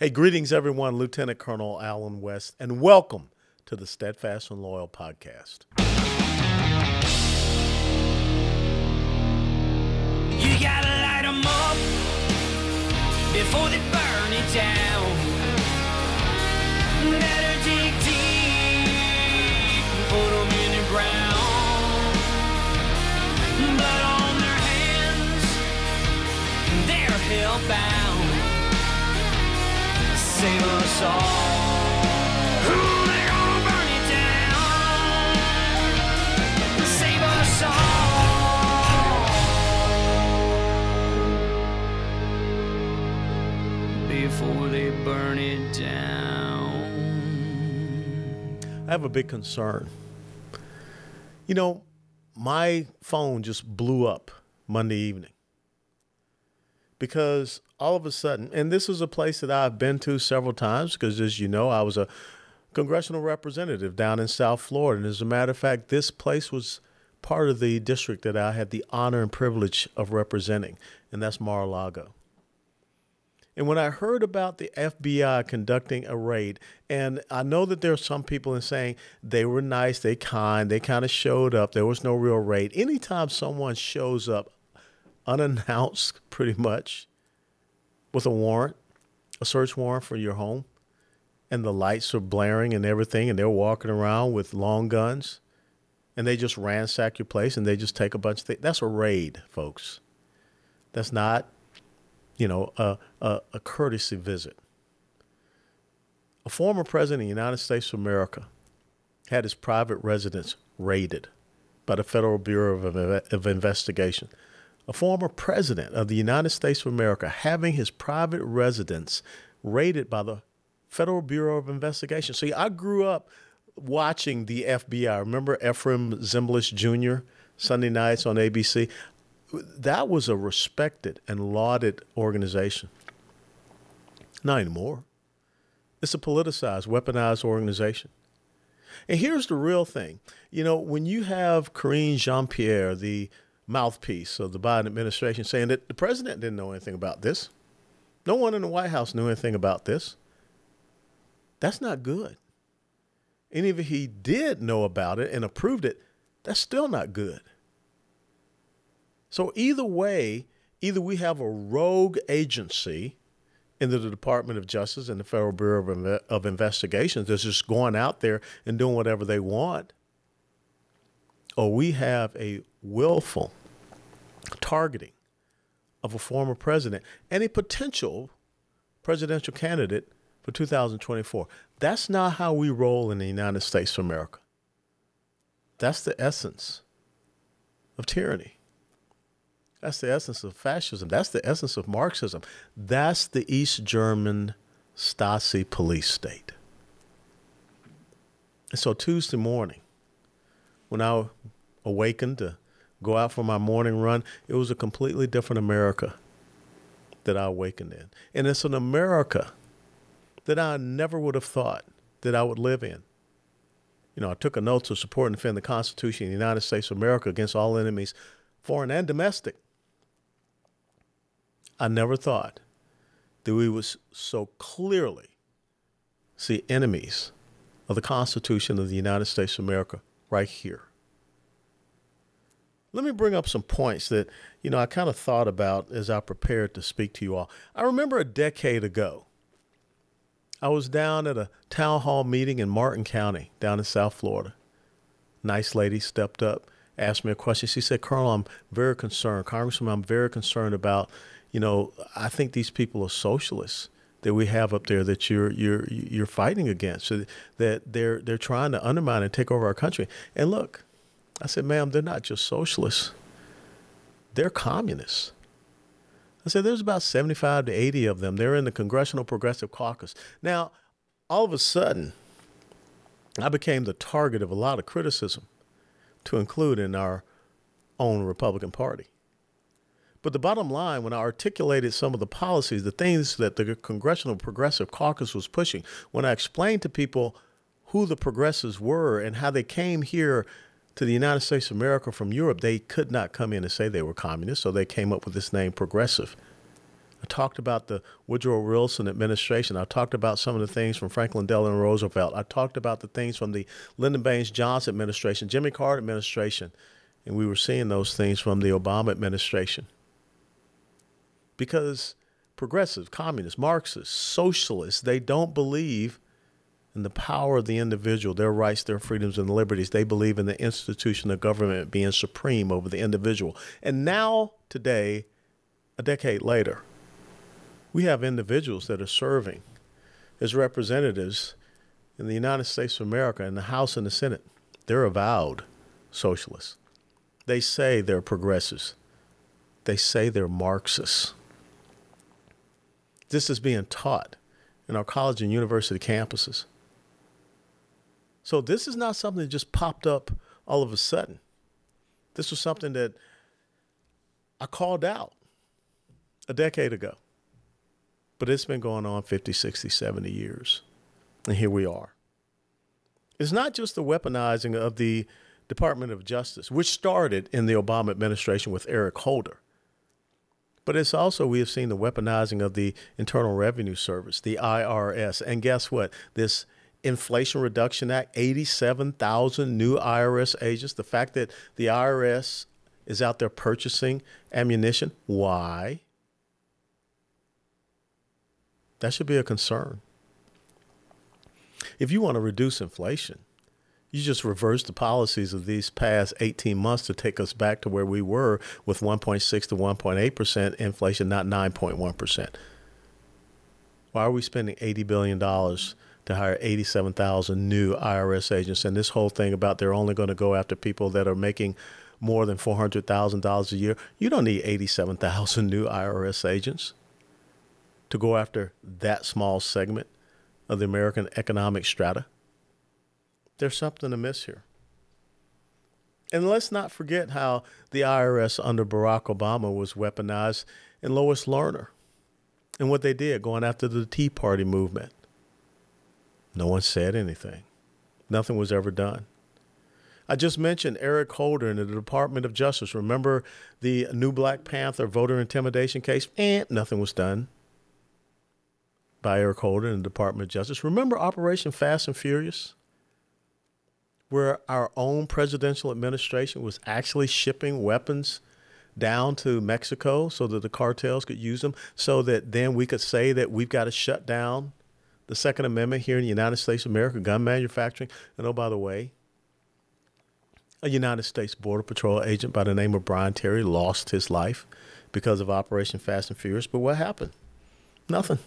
Hey, greetings, everyone. Lieutenant Colonel Alan West, and welcome to the Steadfast and Loyal podcast. You gotta light 'em up before they burn it down. Better dig deep and put 'em in the ground. Blood on their hands, they're hellbound. Save us all. Ooh, they're gonna burn it down. Save us all before they burn it down. I have a big concern. You know, my phone just blew up Monday evening because all of a sudden, and this is a place that I've been to several times because, as you know, I was a congressional representative down in South Florida. And as a matter of fact, this place was part of the district that I had the honor and privilege of representing, and that's Mar-a-Lago. And when I heard about the FBI conducting a raid, and I know that there are some people in saying they were nice, they kind of showed up, there was no real raid. Anytime someone shows up unannounced, pretty much, with a warrant, a search warrant for your home, and the lights are blaring and everything, and they're walking around with long guns, and they just ransack your place, and they just take a bunch of things. That's a raid, folks. That's not, a courtesy visit. A former president of the United States of America had his private residence raided by the Federal Bureau of Investigation. A former president of the United States of America having his private residence raided by the Federal Bureau of Investigation. See, I grew up watching the FBI. Remember Ephraim Zimbalist Jr., Sunday nights on ABC? That was a respected and lauded organization. Not anymore. It's a politicized, weaponized organization. And here's the real thing. When you have Karine Jean-Pierre, the mouthpiece of the Biden administration, saying that the president didn't know anything about this. No one in the White House knew anything about this. That's not good. And if he did know about it and approved it, that's still not good. So either way, either we have a rogue agency in the Department of Justice and the Federal Bureau of Investigations that's just going out there and doing whatever they want, or we have a willful targeting of a former president and a potential presidential candidate for 2024. That's not how we roll in the United States of America. That's the essence of tyranny. That's the essence of fascism. That's the essence of Marxism. That's the East German Stasi police state. And so Tuesday morning, when I awakened to go out for my morning run, it was a completely different America that I awakened in. And it's an America that I never would have thought that I would live in. I took a note to support and defend the Constitution of the United States of America against all enemies, foreign and domestic. I never thought that we would so clearly see enemies of the Constitution of the United States of America right here. Let me bring up some points that, I kind of thought about as I prepared to speak to you all. I remember a decade ago, I was down at a town hall meeting in Martin County down in South Florida. Nice lady stepped up, asked me a question. She said, "Colonel, I'm very concerned. Congressman, I'm very concerned about, I think these people are socialists that we have up there that you're fighting against, so that they're trying to undermine and take over our country." And look, I said, "Ma'am, they're not just socialists. They're communists." I said, "There's about 75 to 80 of them. They're in the Congressional Progressive Caucus." Now, all of a sudden, I became the target of a lot of criticism, to include in our own Republican Party. But the bottom line, when I articulated some of the policies, the things that the Congressional Progressive Caucus was pushing, when I explained to people who the progressives were and how they came here to the United States of America from Europe, they could not come in and say they were communists, so they came up with this name progressive. I talked about the Woodrow Wilson administration. I talked about some of the things from Franklin Delano Roosevelt. I talked about the things from the Lyndon Baines Johnson administration, Jimmy Carter administration. And we were seeing those things from the Obama administration. Because progressives, communists, Marxists, socialists, they don't believe in the power of the individual, their rights, their freedoms, and liberties. They believe in the institution of government being supreme over the individual. And now, today, a decade later, we have individuals that are serving as representatives in the United States of America, in the House and the Senate. They're avowed socialists. They say they're progressives. They say they're Marxists. This is being taught in our college and university campuses. So this is not something that just popped up all of a sudden. This was something that I called out a decade ago. But it's been going on 50, 60, 70 years. And here we are. It's not just the weaponizing of the Department of Justice, which started in the Obama administration with Eric Holder. But it's also, we have seen the weaponizing of the Internal Revenue Service, the IRS. And guess what? This Inflation Reduction Act, 87,000 new IRS agents. The fact that the IRS is out there purchasing ammunition. Why? That should be a concern. If you want to reduce inflation, you just reverse the policies of these past 18 months to take us back to where we were with 1.6 to 1.8% inflation, not 9.1%. Why are we spending $80 billion to hire 87,000 new IRS agents? And this whole thing about they're only going to go after people that are making more than $400,000 a year. You don't need 87,000 new IRS agents to go after that small segment of the American economic strata. There's something amiss here. And let's not forget how the IRS under Barack Obama was weaponized in Lois Lerner and what they did going after the Tea Party movement. No one said anything. Nothing was ever done. I just mentioned Eric Holder in the Department of Justice. Remember the new Black Panther voter intimidation case? Nothing was done by Eric Holder in the Department of Justice. Remember Operation Fast and Furious, where our own presidential administration was actually shipping weapons down to Mexico so that the cartels could use them, so that then we could say that we've got to shut down the Second Amendment here in the United States of America, gun manufacturing. And oh, by the way, a United States Border Patrol agent by the name of Brian Terry lost his life because of Operation Fast and Furious. But what happened? Nothing.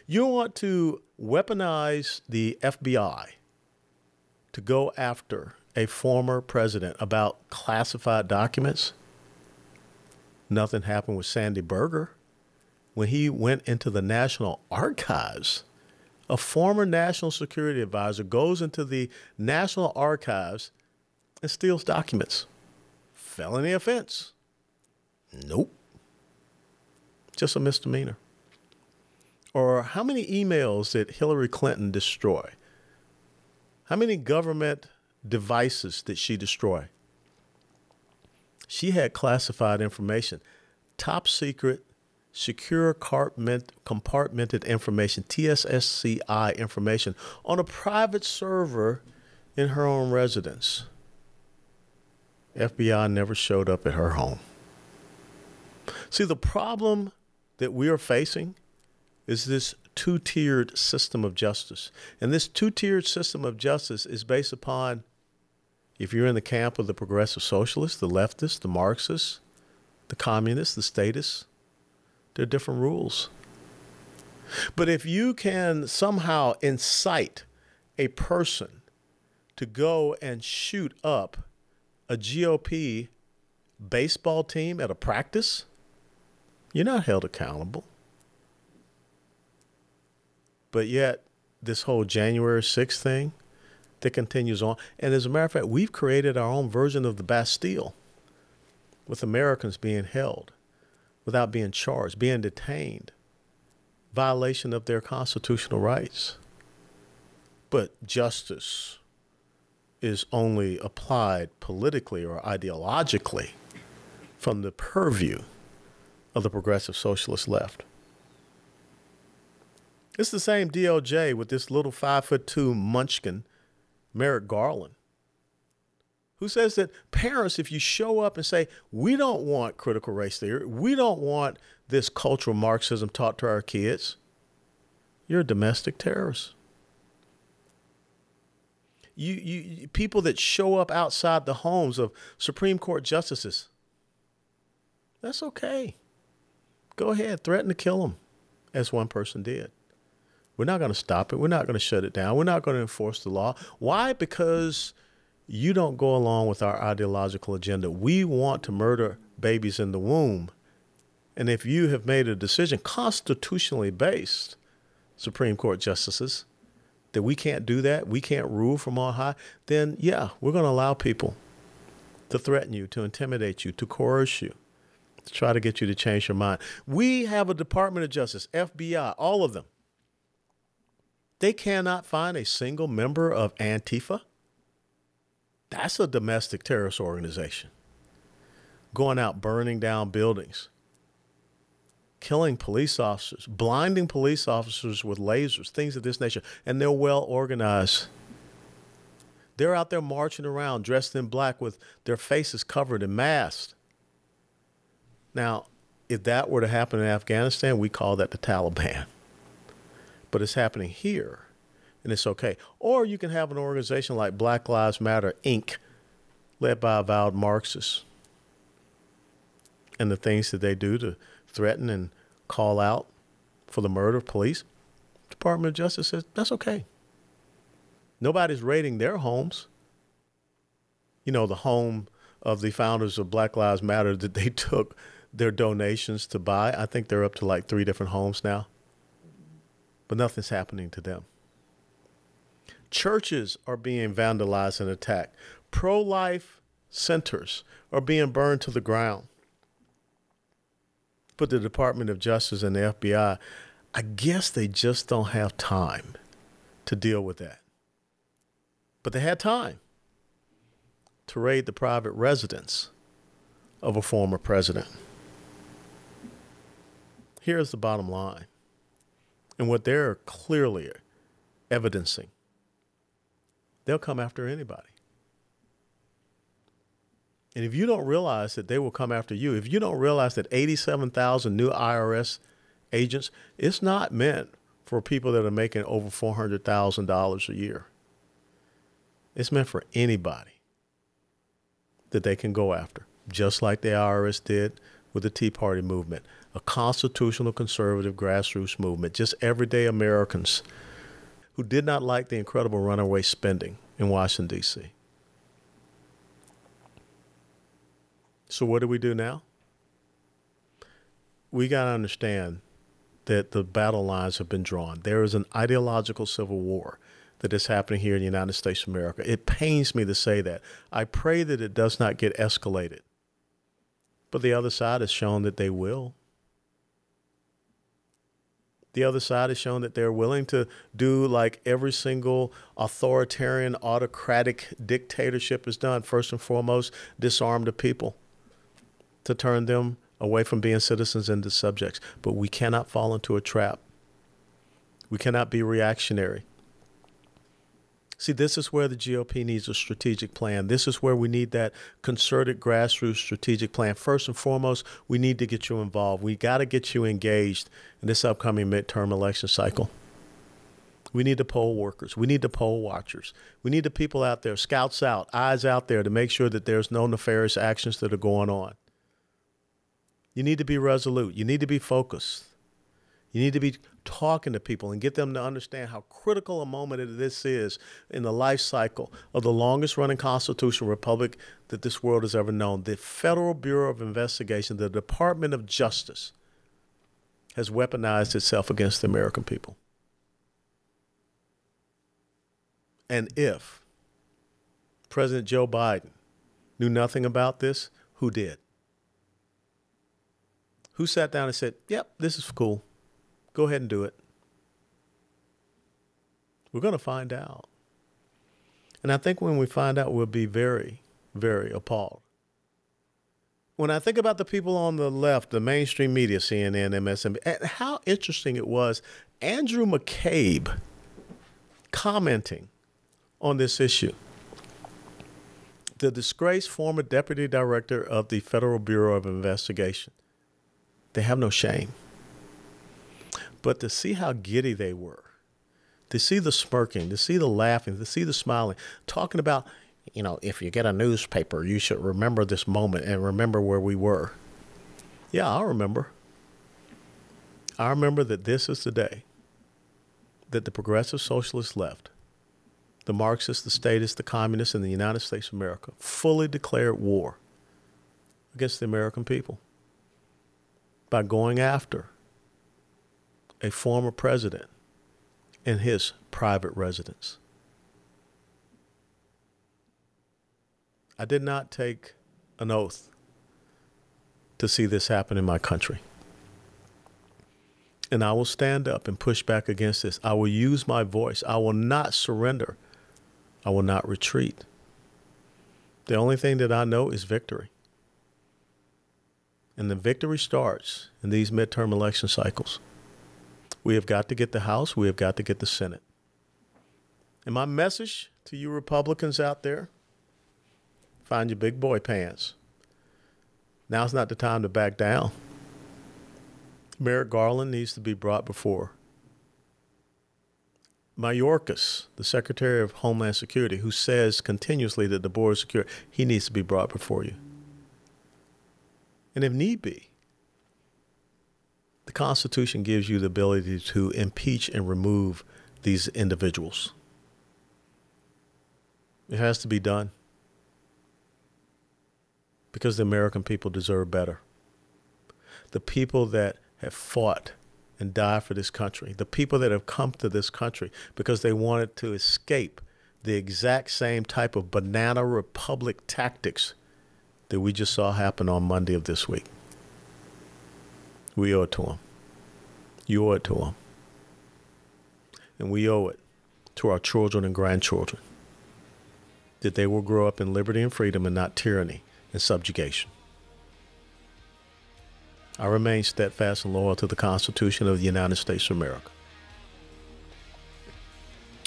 You want to weaponize the FBI to go after a former president about classified documents? Nothing happened with Sandy Berger when he went into the National Archives. A former national security advisor goes into the National Archives and steals documents. Felony offense. Nope. Just a misdemeanor. Or how many emails did Hillary Clinton destroy? How many government devices did she destroy? She had classified information, top secret, secure compartmented information, TSSCI information, on a private server in her own residence. FBI never showed up at her home. See, the problem that we are facing is this two-tiered system of justice. And this two-tiered system of justice is based upon, if you're in the camp of the progressive socialists, the leftists, the Marxists, the communists, the statists, there are different rules. But if you can somehow incite a person to go and shoot up a GOP baseball team at a practice, you're not held accountable. But yet, this whole January 6th thing that continues on. And as a matter of fact, we've created our own version of the Bastille, with Americans being held without being charged, being detained, violation of their constitutional rights. But justice is only applied politically or ideologically from the purview of the progressive socialist left. It's the same DOJ with this little 5'2" munchkin, Merrick Garland, who says that parents, if you show up and say, we don't want critical race theory, we don't want this cultural Marxism taught to our kids, you're a domestic terrorist. You people that show up outside the homes of Supreme Court justices, that's okay. Go ahead, threaten to kill them, as one person did. We're not going to stop it. We're not going to shut it down. We're not going to enforce the law. Why? Because you don't go along with our ideological agenda. We want to murder babies in the womb. And if you have made a decision, constitutionally based, Supreme Court justices, that we can't do that, we can't rule from on high, then yeah, we're going to allow people to threaten you, to intimidate you, to coerce you, to try to get you to change your mind. We have a Department of Justice, FBI, all of them. They cannot find a single member of Antifa. That's a domestic terrorist organization. Going out, burning down buildings, killing police officers, blinding police officers with lasers, things of this nature. And they're well organized. They're out there marching around dressed in black with their faces covered and masked. Now, if that were to happen in Afghanistan, we call that the Taliban. But it's happening here, and it's okay. Or you can have an organization like Black Lives Matter, Inc., led by avowed Marxists. And the things that they do to threaten and call out for the murder of police, Department of Justice says that's okay. Nobody's raiding their homes. You know, the home of the founders of Black Lives Matter that they took their donations to buy. I think they're up to like 3 different homes now. But nothing's happening to them. Churches are being vandalized and attacked. Pro-life centers are being burned to the ground. But the Department of Justice and the FBI, I guess they just don't have time to deal with that. But they had time to raid the private residence of a former president. Here's the bottom line. And what they're clearly evidencing, they'll come after anybody. And if you don't realize that they will come after you, if you don't realize that 87,000 new IRS agents, it's not meant for people that are making over $400,000 a year. It's meant for anybody that they can go after, just like the IRS did with the Tea Party movement, a constitutional conservative grassroots movement, just everyday Americans who did not like the incredible runaway spending in Washington, D.C. So what do we do now? We got to understand that the battle lines have been drawn. There is an ideological civil war that is happening here in the United States of America. It pains me to say that. I pray that it does not get escalated. But the other side has shown that they will. The other side has shown that they're willing to do like every single authoritarian, autocratic dictatorship has done. First and foremost, disarm the people to turn them away from being citizens into subjects. But we cannot fall into a trap. We cannot be reactionary. See, this is where the GOP needs a strategic plan. This is where we need that concerted grassroots strategic plan. First and foremost, we need to get you involved. We got to get you engaged in this upcoming midterm election cycle. We need the poll workers. We need the poll watchers. We need the people out there, scouts out, eyes out there to make sure that there's no nefarious actions that are going on. You need to be resolute. You need to be focused. You need to be talking to people and get them to understand how critical a moment this is in the life cycle of the longest running constitutional republic that this world has ever known. The Federal Bureau of Investigation, the Department of Justice, has weaponized itself against the American people. And if President Joe Biden knew nothing about this, who did? Who sat down and said, yep, this is cool. Go ahead and do it. We're going to find out. And I think when we find out, we'll be very, very appalled. when I think about the people on the left, the mainstream media, CNN, MSNBC, and how interesting it was, Andrew McCabe commenting on this issue. The disgraced former deputy director of the Federal Bureau of Investigation. They have no shame. But to see how giddy they were, to see the smirking, to see the laughing, to see the smiling, talking about, you know, if you get a newspaper, you should remember this moment and remember where we were. Yeah, I remember. I remember that this is the day that the progressive socialist left, the Marxists, the statists, the communists in the United States of America fully declared war against the American people by going after a former president in his private residence. I did not take an oath to see this happen in my country. And I will stand up and push back against this. I will use my voice. I will not surrender. I will not retreat. The only thing that I know is victory. And the victory starts in these midterm election cycles. We have got to get the House. We have got to get the Senate. And my message to you Republicans out there, find your big boy pants. Now's not the time to back down. Merrick Garland needs to be brought before Mayorkas, the Secretary of Homeland Security, who says continuously that the border is secure. He needs to be brought before you. And if need be, the Constitution gives you the ability to impeach and remove these individuals. It has to be done because the American people deserve better. The people that have fought and died for this country, the people that have come to this country because they wanted to escape the exact same type of banana republic tactics that we just saw happen on Monday of this week. We owe it to them. You owe it to them. And we owe it to our children and grandchildren that they will grow up in liberty and freedom and not tyranny and subjugation. I remain steadfast and loyal to the Constitution of the United States of America.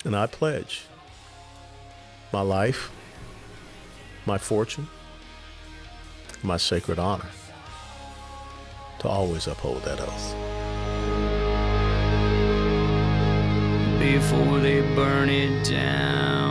And I pledge my life, my fortune, my sacred honor to always uphold that oath. Before they burn it down.